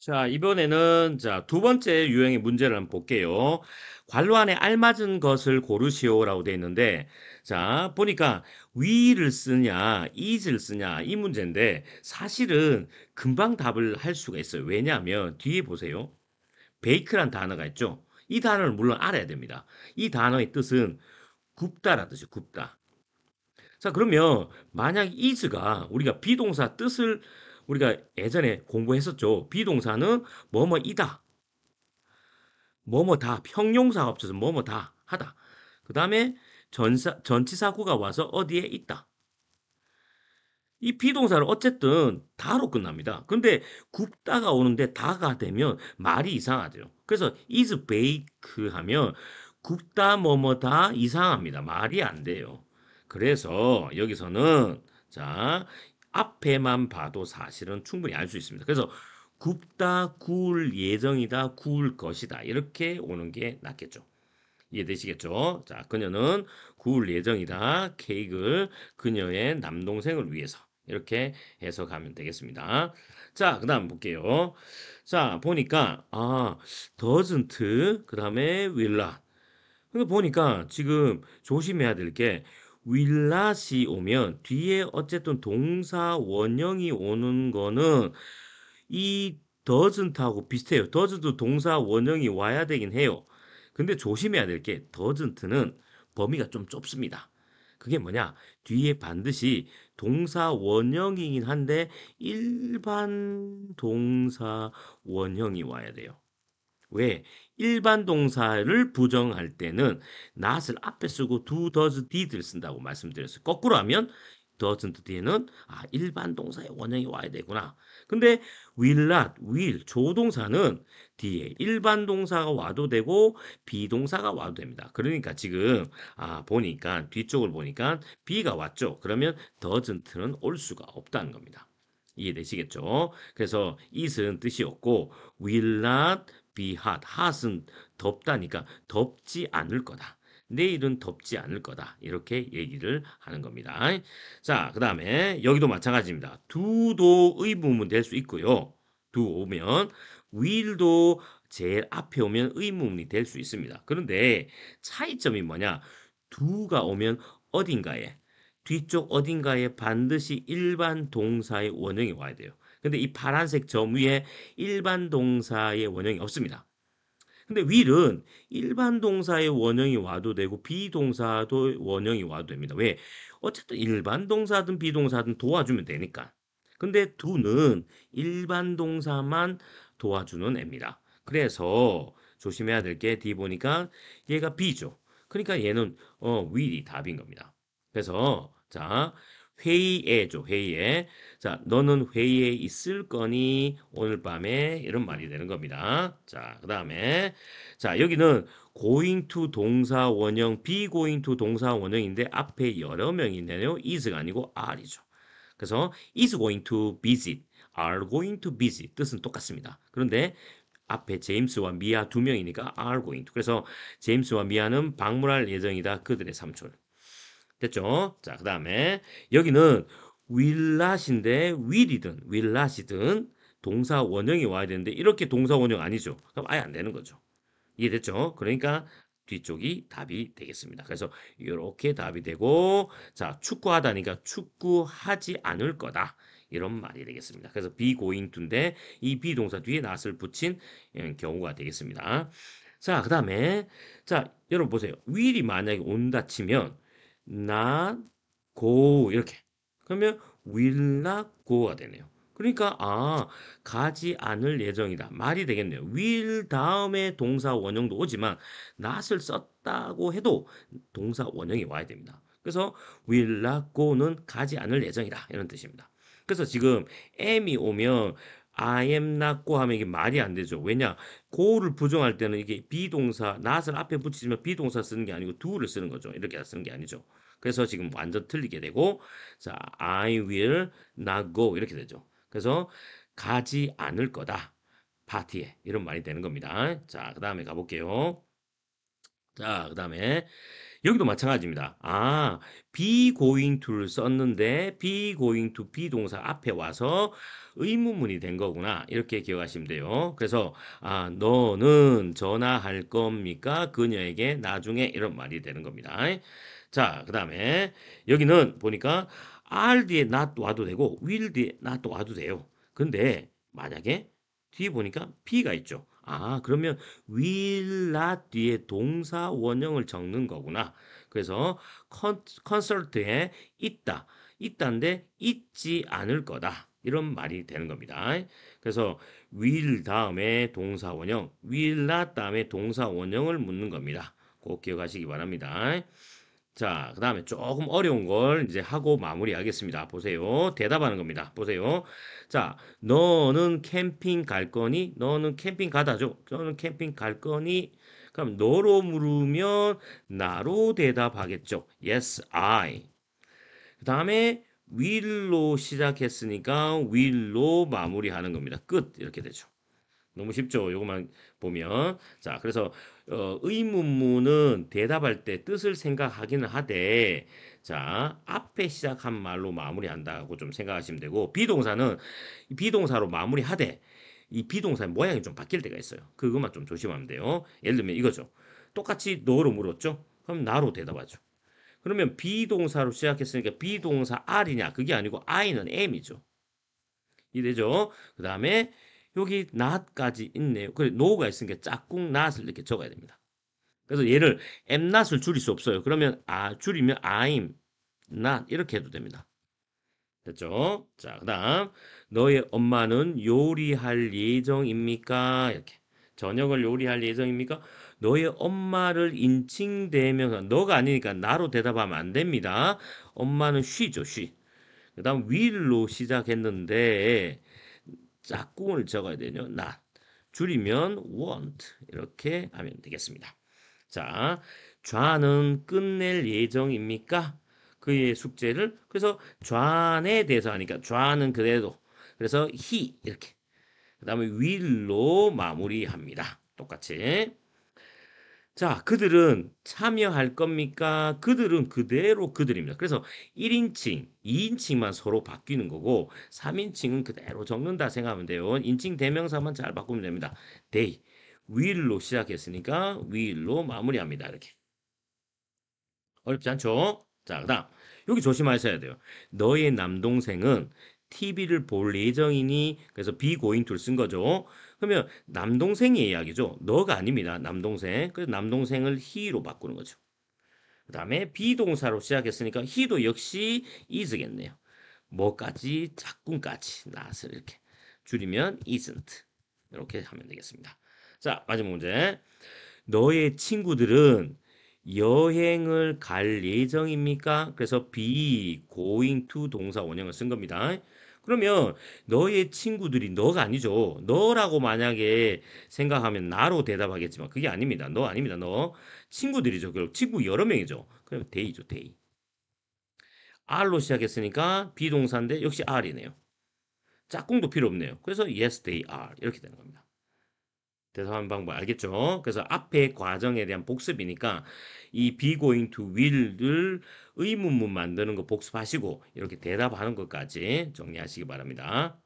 자, 이번에는 두 번째 유형의 문제를 한번 볼게요. 괄호 안에 알맞은 것을 고르시오라고 되어 있는데, 자, 보니까 will을 쓰냐, is를 쓰냐 이 문제인데 사실은 금방 답을 할 수가 있어요. 왜냐하면 뒤에 보세요. bake란 단어가 있죠. 이 단어를 물론 알아야 됩니다. 이 단어의 뜻은 굽다라는 뜻이에요. 굽다. 자, 그러면 만약 is가 우리가 비동사 뜻을 우리가 예전에 공부했었죠. 비동사는 뭐뭐이다. 뭐뭐다. 형용사가 없어서 뭐뭐다. 하다. 그 다음에 전치사구가 와서 어디에 있다. 이 비동사를 어쨌든 다로 끝납니다. 근데 굽다가 오는데 다가 되면 말이 이상하죠. 그래서 is bake 하면 굽다 뭐뭐다 이상합니다. 말이 안 돼요. 그래서 여기서는 자 앞에만 봐도 사실은 충분히 알 수 있습니다. 그래서 굽다, 구울 예정이다, 구울 것이다 이렇게 오는 게 낫겠죠. 이해되시겠죠? 자, 그녀는 구울 예정이다. 케이크를 그녀의 남동생을 위해서. 이렇게 해석하면 되겠습니다. 자, 그 다음 볼게요. 자, 보니까, doesn't, 그 다음에 will not. 근데 보니까 지금 조심해야 될 게, will not이 오면 뒤에 어쨌든 동사 원형이 오는 거는 이 doesn't하고 비슷해요. doesn't 동사 원형이 와야 되긴 해요. 근데 조심해야 될 게 doesn't는 범위가 좀 좁습니다. 그게 뭐냐? 뒤에 반드시 동사 원형이긴 한데 일반 동사 원형이 와야 돼요. 왜? 일반 동사를 부정할 때는 not을 앞에 쓰고 do, does, did를 쓴다고 말씀드렸어요. 거꾸로 하면 doesn't 뒤에는 일반 동사의 원형이 와야 되구나. 근데 will not, will 조동사는 뒤에 일반 동사가 와도 되고 비동사가 와도 됩니다. 그러니까 지금 보니까 뒤쪽을 보니까 be가 왔죠. 그러면 doesn't는 올 수가 없다는 겁니다. 이해되시겠죠? 그래서 it은 뜻이 없고 will not be hot. hot은 덥다니까 덥지 않을 거다. 내일은 덥지 않을 거다. 이렇게 얘기를 하는 겁니다. 자, 그 다음에 여기도 마찬가지입니다. do도 의문문 될 수 있고요. do 오면 will도 제일 앞에 오면 의문문이 될 수 있습니다. 그런데 차이점이 뭐냐? do가 오면 어딘가에 뒤쪽 어딘가에 반드시 일반 동사의 원형이 와야 돼요. 근데 이 파란색 점 위에 일반 동사의 원형이 없습니다. 근데 will은 일반 동사의 원형이 와도 되고 비동사도 원형이 와도 됩니다. 왜? 어쨌든 일반 동사든 비동사든 도와주면 되니까. 근데 do는 일반 동사만 도와주는 애입니다. 그래서 조심해야 될 게 D 보니까 얘가 B죠. 그러니까 얘는 will이 답인 겁니다. 그래서 자 회의에죠. 회의에. 자, 너는 회의에 있을 거니? 오늘 밤에 이런 말이 되는 겁니다. 자, 그다음에 자, 여기는 going to 동사 원형, be going to 동사 원형인데 앞에 여러 명이 있네요. is가 아니고 are이죠. 그래서 is going to visit, are going to visit 뜻은 똑같습니다. 그런데 앞에 제임스와 미아 두 명이니까 are going to. 그래서 제임스와 미아는 방문할 예정이다. 그들의 삼촌. 됐죠? 자, 그 다음에 여기는 will not인데 will not이든 동사 원형이 와야 되는데 이렇게 동사 원형 아니죠? 그럼 아예 안 되는 거죠. 이해됐죠? 그러니까 뒤쪽이 답이 되겠습니다. 그래서 이렇게 답이 되고 자, 축구하다니까 축구하지 않을 거다. 이런 말이 되겠습니다. 그래서 be going to인데 이 비동사 뒤에 not을 붙인 경우가 되겠습니다. 자, 그 다음에 자, 여러분 보세요. will이 만약에 온다 치면 not go 이렇게 그러면 will not go가 되네요. 그러니까 가지 않을 예정이다. 말이 되겠네요. will 다음에 동사 원형도 오지만 not을 썼다고 해도 동사 원형이 와야 됩니다. 그래서 will not go는 가지 않을 예정이다. 이런 뜻입니다. 그래서 지금 am이 오면 I am not go 하면 이게 말이 안 되죠. 왜냐? go를 부정할 때는 이게 비동사, not을 앞에 붙이지만 비동사 쓰는 게 아니고 do를 쓰는 거죠. 이렇게 쓰는 게 아니죠. 그래서 지금 완전 틀리게 되고, 자, I will not go 이렇게 되죠. 그래서 가지 않을 거다. 파티에 이런 말이 되는 겁니다. 자, 그 다음에 가볼게요. 자, 그다음에 여기도 마찬가지입니다. 아, be going to를 썼는데 be going to 비동사 앞에 와서 의문문이 된 거구나. 이렇게 기억하시면 돼요. 그래서 아, 너는 전화할 겁니까? 그녀에게 나중에 이런 말이 되는 겁니다. 자, 그다음에 여기는 보니까 are 뒤에 not 와도 되고 will 뒤에 not 와도 돼요. 근데 만약에 뒤에 보니까 be가 있죠. 아, 그러면 will not 뒤에 동사 원형을 적는 거구나. 그래서 컨설트에 있다. 있다인데 있지 않을 거다. 이런 말이 되는 겁니다. 그래서 will 다음에 동사 원형, will not 다음에 동사 원형을 묻는 겁니다. 꼭 기억하시기 바랍니다. 자, 그 다음에 조금 어려운 걸 이제 하고 마무리하겠습니다. 보세요. 대답하는 겁니다. 보세요. 자, 너는 캠핑 갈 거니? 너는 캠핑 가다죠? 너는 캠핑 갈 거니? 그럼 너로 물으면 나로 대답하겠죠. Yes, I. 그 다음에 will로 시작했으니까 will로 마무리하는 겁니다. 끝. 이렇게 되죠. 너무 쉽죠? 요것만 보면. 자, 그래서 의문문은 대답할 때 뜻을 생각하기는 하되 자, 앞에 시작한 말로 마무리한다고 좀 생각하시면 되고 비동사는 비동사로 마무리하되 이 비동사의 모양이 좀 바뀔 때가 있어요. 그것만 좀 조심하면 돼요. 예를 들면 이거죠. 똑같이 너로 물었죠? 그럼 나로 대답하죠. 그러면 비동사로 시작했으니까 비동사 R이냐? 그게 아니고 I는 M이죠. 이되죠? 그 다음에 여기 not까지 있네요. 그래, no가 있으니까 짝꿍 not을 이렇게 적어야 됩니다. 그래서 얘를 am not을 줄일 수 없어요. 그러면 줄이면 I'm not 이렇게 해도 됩니다. 됐죠? 자, 그다음 너의 엄마는 요리할 예정입니까? 이렇게 저녁을 요리할 예정입니까? 너의 엄마를 인칭 대명사 너가 아니니까 나로 대답하면 안 됩니다. 엄마는 she죠, she. 그다음 will로 시작했는데 짝꿍을 적어야 되죠. not. 줄이면 want. 이렇게 하면 되겠습니다. 자, 좌는 끝낼 예정입니까? 그의 숙제를. 그래서 좌에 대해서 하니까 좌는 그대로. 그래서 he 이렇게. 그다음에 will로 마무리합니다. 똑같이. 자, 그들은 참여할 겁니까? 그들은 그대로 그들입니다. 그래서 1인칭, 2인칭만 서로 바뀌는 거고 3인칭은 그대로 적는다 생각하면 돼요. 인칭 대명사만 잘 바꾸면 됩니다. they, will로 시작했으니까 will로 마무리합니다. 이렇게. 어렵지 않죠? 자, 그다음 여기 조심하셔야 돼요. 너의 남동생은 TV를 볼 예정이니 그래서 be going to를 쓴 거죠. 그러면 남동생의 이야기죠. 너가 아닙니다. 남동생. 그래서 남동생을 he로 바꾸는 거죠. 그다음에 비동사로 시작했으니까 he도 역시 is겠네요. 뭐까지 짝꿍까지 not을 이렇게 줄이면 isn't 이렇게 하면 되겠습니다. 자, 마지막 문제. 너의 친구들은 여행을 갈 예정입니까? 그래서 be going to 동사 원형을 쓴 겁니다. 그러면 너의 친구들이 너가 아니죠. 너라고 만약에 생각하면 나로 대답하겠지만 그게 아닙니다. 너 아닙니다. 너 친구들이죠. 결국 친구 여러 명이죠. 그럼 they죠. they. R로 시작했으니까 비동사인데 역시 R이네요. 짝꿍도 필요 없네요. 그래서 yes, they are 이렇게 되는 겁니다. 대답하는 방법 알겠죠? 그래서 앞에 과정에 대한 복습이니까 이 be going to will을 의문문 만드는 거 복습하시고 이렇게 대답하는 것까지 정리하시기 바랍니다.